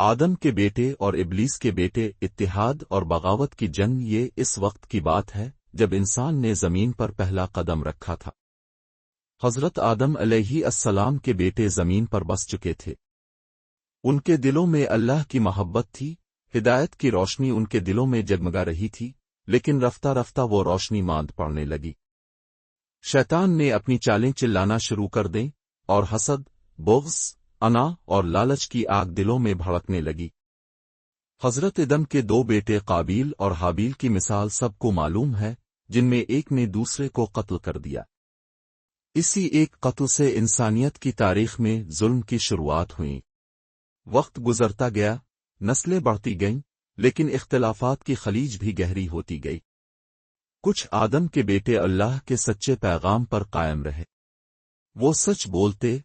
آدم کے بیٹے اور ابلیس کے بیٹے اتحاد اور بغاوت کی جنگ یہ اس وقت کی بات ہے جب انسان نے زمین پر پہلا قدم رکھا تھا۔ حضرت آدم علیہ السلام کے بیٹے زمین پر بس چکے تھے۔ ان کے دلوں میں اللہ کی محبت تھی، ہدایت کی روشنی ان کے دلوں میں جگمگا رہی تھی، لیکن رفتہ رفتہ وہ روشنی ماند پڑنے لگی۔ شیطان نے اپنی چالیں چلانا شروع کر دیں اور حسد، بغض، انا اور لالچ کی آگ دلوں میں بھڑکنے لگی۔ حضرت آدم کے دو بیٹے قابیل اور حابیل کی مثال سب کو معلوم ہے، جن میں ایک نے دوسرے کو قتل کر دیا۔ اسی ایک قتل سے انسانیت کی تاریخ میں ظلم کی شروعات ہوئی۔ وقت گزرتا گیا، نسلیں بڑھتی گئیں، لیکن اختلافات کی خلیج بھی گہری ہوتی گئی۔ کچھ آدم کے بیٹے اللہ کے سچے پیغام پر قائم رہے۔ وہ سچ بولتے،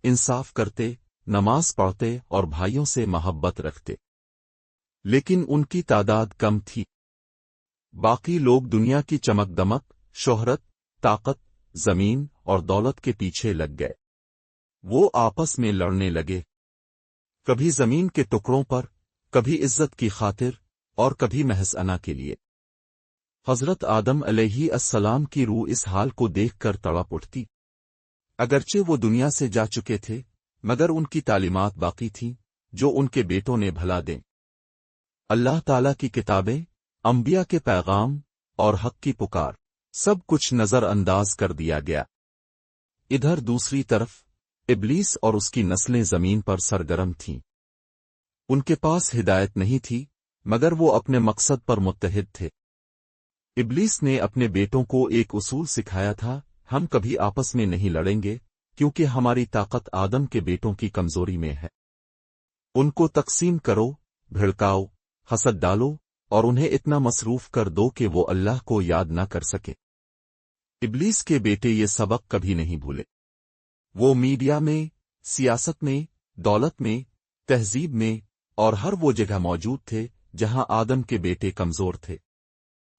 انصاف کرتے، نماز پڑھتے اور بھائیوں سے محبت رکھتے، لیکن ان کی تعداد کم تھی۔ باقی لوگ دنیا کی چمک دمک، شہرت، طاقت، زمین اور دولت کے پیچھے لگ گئے۔ وہ آپس میں لڑنے لگے، کبھی زمین کے ٹکڑوں پر، کبھی عزت کی خاطر اور کبھی محض انا کے لیے۔ حضرت آدم علیہ السلام کی روح اس حال کو دیکھ کر تڑپ اٹھتی۔ اگرچہ وہ دنیا سے جا چکے تھے، مگر ان کی تعلیمات باقی تھیں جو ان کے بیٹوں نے بھلا دیں۔ اللہ تعالیٰ کی کتابیں، انبیاء کے پیغام اور حق کی پکار، سب کچھ نظر انداز کر دیا گیا۔ ادھر دوسری طرف ابلیس اور اس کی نسلیں زمین پر سرگرم تھیں۔ ان کے پاس ہدایت نہیں تھی، مگر وہ اپنے مقصد پر متحد تھے۔ ابلیس نے اپنے بیٹوں کو ایک اصول سکھایا تھا، ہم کبھی آپس میں نہیں لڑیں گے، کیونکہ ہماری طاقت آدم کے بیٹوں کی کمزوری میں ہے۔ ان کو تقسیم کرو، بھڑکاؤ، حسد ڈالو اور انہیں اتنا مصروف کر دو کہ وہ اللہ کو یاد نہ کر سکے۔ ابلیس کے بیٹے یہ سبق کبھی نہیں بھولے۔ وہ میڈیا میں، سیاست میں، دولت میں، تہذیب میں اور ہر وہ جگہ موجود تھے جہاں آدم کے بیٹے کمزور تھے۔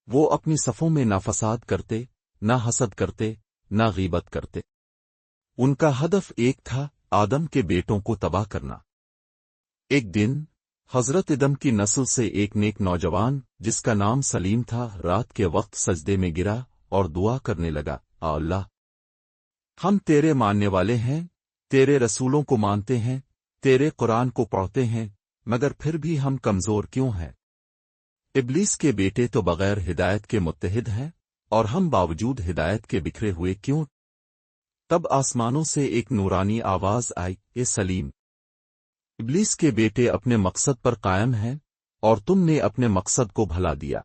وہ اپنی صفوں میں نہ فساد کرتے، نہ حسد کرتے، نہ غیبت کرتے۔ ان کا ہدف ایک تھا، آدم کے بیٹوں کو تباہ کرنا۔ ایک دن حضرت آدم کی نسل سے ایک نیک نوجوان جس کا نام سلیم تھا، رات کے وقت سجدے میں گرا اور دعا کرنے لگا، اے اللہ، ہم تیرے ماننے والے ہیں، تیرے رسولوں کو مانتے ہیں، تیرے قرآن کو پڑھتے ہیں، مگر پھر بھی ہم کمزور کیوں ہیں؟ ابلیس کے بیٹے تو بغیر ہدایت کے متحد ہیں، اور ہم باوجود ہدایت کے بکھرے ہوئے کیوں؟ تب آسمانوں سے ایک نورانی آواز آئی، اے سلیم، ابلیس کے بیٹے اپنے مقصد پر قائم ہیں، اور تم نے اپنے مقصد کو بھلا دیا۔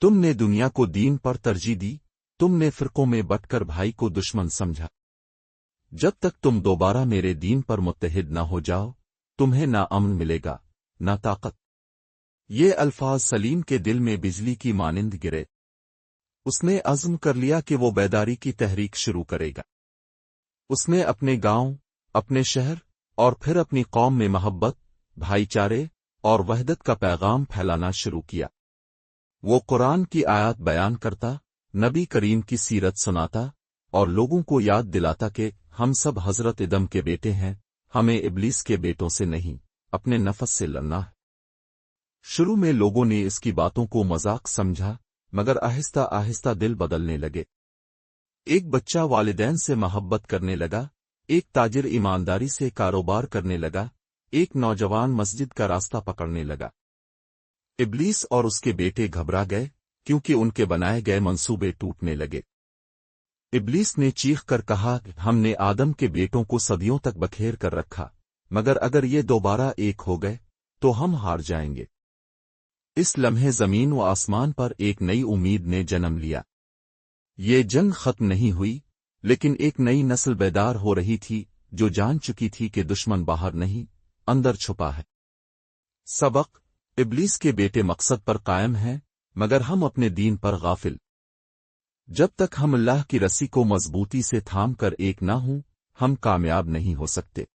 تم نے دنیا کو دین پر ترجیح دی، تم نے فرقوں میں بٹ کر بھائی کو دشمن سمجھا۔ جب تک تم دوبارہ میرے دین پر متحد نہ ہو جاؤ، تمہیں نہ امن ملے گا، نہ طاقت۔ یہ الفاظ سلیم کے دل میں بجلی کی مانند گرے۔ اس نے عزم کر لیا کہ وہ بیداری کی تحریک شروع کرے گا۔ اس نے اپنے گاؤں، اپنے شہر اور پھر اپنی قوم میں محبت، بھائی چارے اور وحدت کا پیغام پھیلانا شروع کیا۔ وہ قرآن کی آیات بیان کرتا، نبی کریم کی سیرت سناتا اور لوگوں کو یاد دلاتا کہ ہم سب حضرت آدم کے بیٹے ہیں، ہمیں ابلیس کے بیٹوں سے نہیں، اپنے نفس سے لڑنا ہے۔ شروع میں لوگوں نے اس کی باتوں کو مذاق سمجھا، مگر آہستہ آہستہ دل بدلنے لگے۔ ایک بچہ والدین سے محبت کرنے لگا، ایک تاجر ایمانداری سے کاروبار کرنے لگا، ایک نوجوان مسجد کا راستہ پکڑنے لگا۔ ابلیس اور اس کے بیٹے گھبرا گئے، کیونکہ ان کے بنائے گئے منصوبے ٹوٹنے لگے۔ ابلیس نے چیخ کر کہا، ہم نے آدم کے بیٹوں کو صدیوں تک بکھیر کر رکھا، مگر اگر یہ دوبارہ ایک ہو گئے تو ہم ہار جائیں گے۔ اس لمحے زمین و آسمان پر ایک نئی امید نے جنم لیا۔ یہ جنگ ختم نہیں ہوئی، لیکن ایک نئی نسل بیدار ہو رہی تھی جو جان چکی تھی کہ دشمن باہر نہیں، اندر چھپا ہے۔ سبق: ابلیس کے بیٹے مقصد پر قائم ہیں، مگر ہم اپنے دین پر غافل۔ جب تک ہم اللہ کی رسی کو مضبوطی سے تھام کر ایک نہ ہوں، ہم کامیاب نہیں ہو سکتے۔